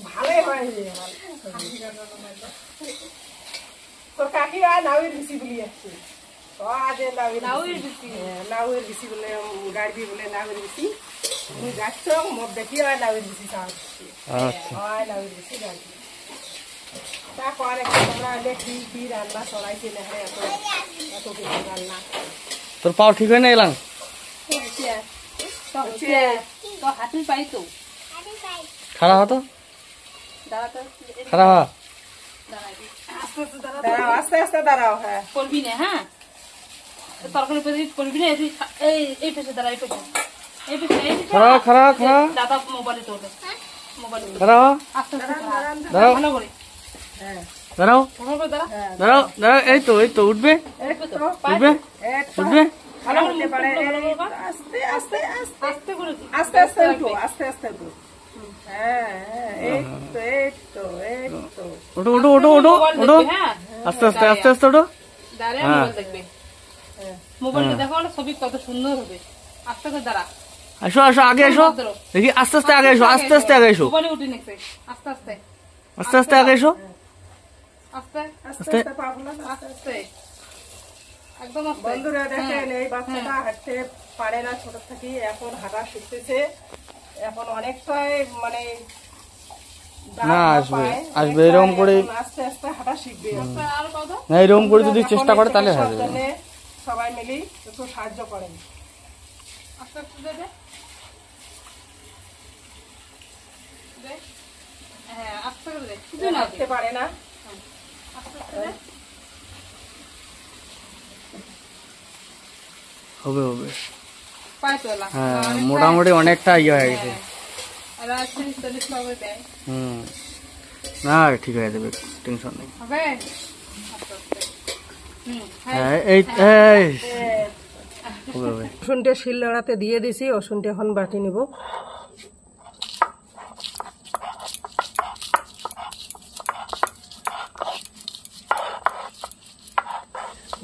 ভালোই হয় তোর কাকি আর নাউয়ের বেশি বলি আসছে আজ নাউয়ের বেশি বলে গাড়বি বলে নাউয়ের বেশি তুমি গাছ মোট দেখি আর নাউয়ের বেশি হয় নাউয়ের বেশি গাড়বি তা করে তোমরা কি রান্না সরাইছে না এত এত কিছু রান্না তোর পাও ঠিক হয় না এলাম তো হাতি পাই তো খারাপ হতো খারাপ হয় দাঁড়াও আস্তে আস্তে দাঁড়াও হ্যাঁ করবি না হ্যাঁ তরকারি করবি না এই পেশে দাঁড়া এই পেশে খারাপ খারাপ খারাপ দাদা মোবাইলে তোলে মোবাইলে দাঁড়াও আস্তে আস্তে দাঁড়াও ভালো করে হ্যাঁ দাঁড়াও দাঁড়া দাঁড়াও দাঁড়াও এই তো উঠবে উঠবে উঠবে ভালো করতে পারে আস্তে আস্তে আস্তে আস্তে করে আস্তে আস্তে উঠো আস্তে আস্তে উঠো হ্যাঁ এই তো ওঠো ওঠো ওঠো ওঠো ওঠো আস্তে আস্তে আস্তে আস্তে ওঠো দাঁড়া মোবাইল দেখবে মোবাইলে দেখো ছবি কত সুন্দর হবে আস্তে করে দাঁড়া আসো আসো আগে এসো দেখি আস্তে আস্তে আগে এসো আস্তে আস্তে আগে এসো মোবাইলে উঠে নেছে আস্তে আস্তে আস্তে আস্তে আগে এসো আস্তে আস্তে আস্তে একদম আস্তে বন্ধুরা দেখেন এই বাচ্চাটা হাঁটতে পারে না ছোট থেকে এখন হাঁটা শিখতেছে এখন অনেকটাই মানে না আসবে আসবে এরকম করে আস্তে আস্তে হাঁটা শিখবে আর কত না এরকম করে যদি চেষ্টা করে তাহলে হয়ে যাবে সবাই মিলে একটু সাহায্য করেন আস্তে আস্তে দে হ্যাঁ আস্তে করে দে কিছু না হাঁটতে পারে না আস্তে আস্তে দে হবে হবে পায় তোলা হ্যাঁ মোটামুটি অনেকটা ইয়ে হয়ে গেছে আর আজকে 40 টাকা দেয় না ঠিক হয়ে যাবে টেনশন নেই হবে আস্তে আস্তে হ্যাঁ এই এই হবে হবে রসুনটা শিল লড়াতে দিয়ে দিছি রসুনটা এখন বাটি নিব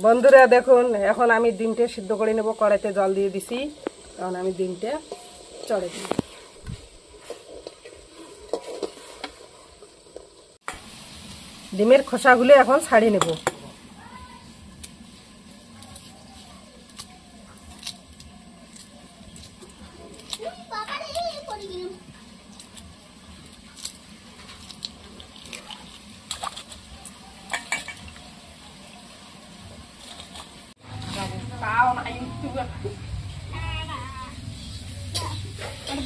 বন্ধুরা দেখুন এখন আমি ডিমটা সিদ্ধ করে নেব কড়াইতে জল দিয়ে দিছি এখন আমি ডিমটা চড়ে দিই ডিমের খোসাগুলো এখন ছাড়িয়ে নেব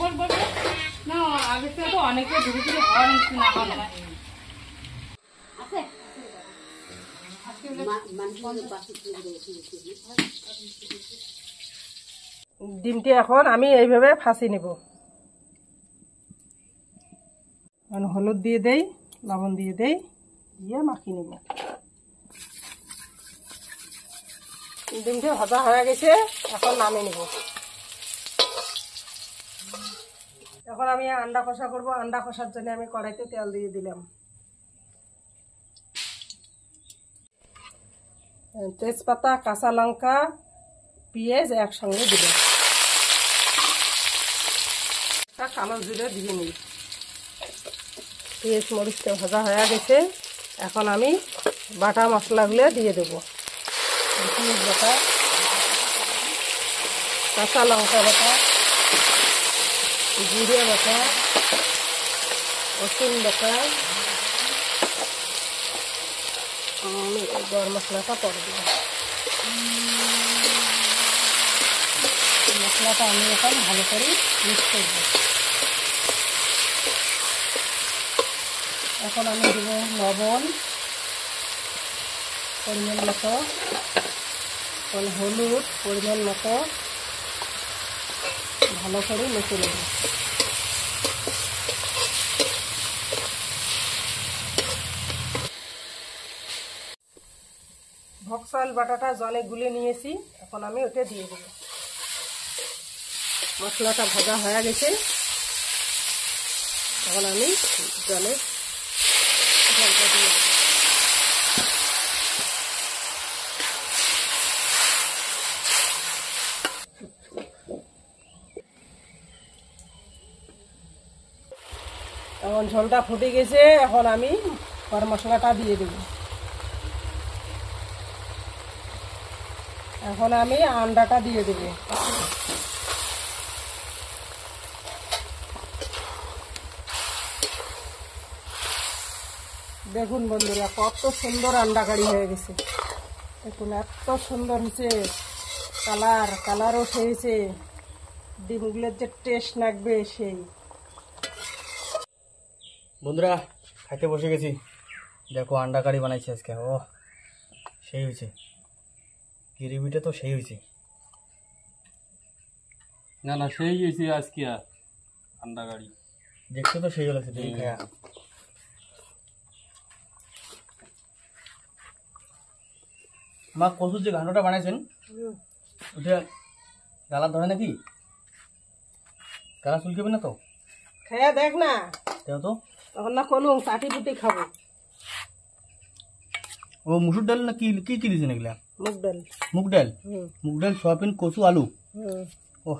বল বল না আগে থেকে তো অনেকে ধীরে ধীরে হওয়ার না হয় না ডিমটি এখন আমি এইভাবে ফাঁসি নেব হলুদ দিয়ে দেই লবণ দিয়ে দেই দিয়ে মাখিয়ে নেব ডিমটি ভাজা হয়ে গেছে এখন নামিয়ে নেব এখন আমি আন্ডা কষা করব আন্ডা কষার জন্য আমি কড়াইতে তেল দিয়ে দিলাম তেজপাতা কাঁচা লঙ্কা পেঁয়াজ একসঙ্গে দিলাম কালো জিরে দিয়ে নিই পেঁয়াজ মরিচটা ভাজা হয়ে গেছে এখন আমি বাটা মশলাগুলো দিয়ে দেবো পেঁয়াজ বাটা কাঁচা লঙ্কা বাটা জিরে বাটা রসুন বাটা আমি গরম মশলাটা পরে দেবো মশলাটা আমি এখন ভালো করে মিক্স করব এখন আমি দেব লবণ পরিমাণ মতো হলুদ পরিমাণ মতো ভালো করে মেখে নেব ভক্সল বাটাটা জলে গুলে নিয়েছি এখন আমি ওটা দিয়ে দেব মশলাটা ভাজা হয়ে গেছে এখন আমি জলটা দিয়ে দেব এখন ঝোলটা ফুটে গেছে, এখন আমি গরম মশলাটা দিয়ে দেব। এখন আমি আন্ডাটা দিয়ে দেব। দেখুন বন্ধুরা, কত সুন্দর আন্ডা কারি হয়ে গেছে। দেখুন এত সুন্দর হয়েছে, কালারও হয়েছে, ডিমগুলোর যে টেস্ট লাগবে সেই। বন্ধুরা খাইতে বসে গেছি। দেখো আন্ডা কারি বানাইছি আজকে। ও সেই হয়েছে, গ্রেভিটা তো সেই হয়েছে। না না সেই হয়েছে আজকে আন্ডা গাড়ি দেখতে তো সেই হলো তুমি খায়া। মা কচুর যে ঘান্টটা বানাইছেন ওটা গালা ধরে নাকি? গালা চুলকেবে না তো? খায়া দেখ না, তো তখন না কোনো চাটি পুটি খাবো। ও মুসুর ডাল না কি কি কি দিয়েছেন এগুলা? মুগ ডাল। মুগ ডাল, মুগ ডাল, সয়াবিন, কচু, আলু। ও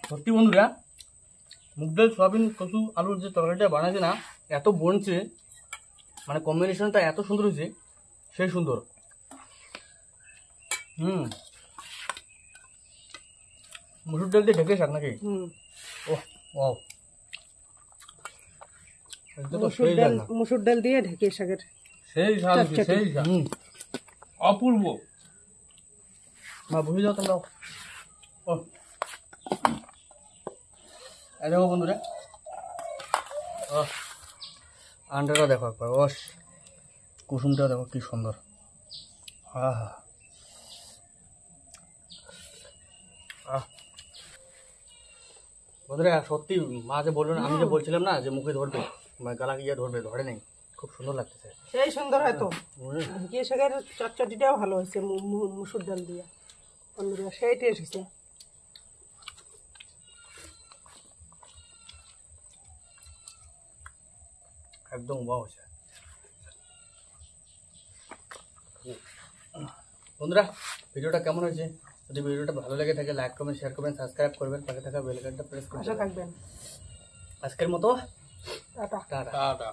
সত্যি বন্ধুরা, মুগ ডাল, সয়াবিন, কচু, আলুর যে তরকারিটা বানাইছে না, এত বনছে, মানে কম্বিনেশনটা এত সুন্দর হয়েছে, সেই সুন্দর। মুসুর ডাল দিয়ে ঢেকে শাক নাকি? ও ওয়াও, মুসুর ডাল দিয়ে ঢেকে শাকের সেই স্বাদ হয়েছে, সেই স্বাদ অপূর্ব। মা বুঝে যাও তোমরা। ও দেখো বন্ধুরা, আন্ডাটা দেখো একবার, ওস কুসুমটা দেখো কি সুন্দর। বন্ধুরা সত্যি মা যে বললো না, আমি যে বলছিলাম না যে মুখে ধরবে বা গালা গিয়ে ধরবে, ধরে নেই, খুব সুন্দর লাগতেছে। সেই সুন্দর হয়তো ঢেকে শাকের চটচটিটাও ভালো হয়েছে মুসুর ডাল দিয়ে বন্ধুরা, সেই টেস্ট হয়েছে। একদম ওয়াও হয়েছে। বন্ধুরা ভিডিওটা কেমন হয়েছে? যদি ভিডিওটা ভালো লেগে থাকে লাইক করবেন, শেয়ার করবেন, সাবস্ক্রাইব করবেন, পাশে থাকা বেল আইকনটা প্রেস করবেন। আশা থাকবেন। আজকের মতো টাটা। টাটা। টাটা।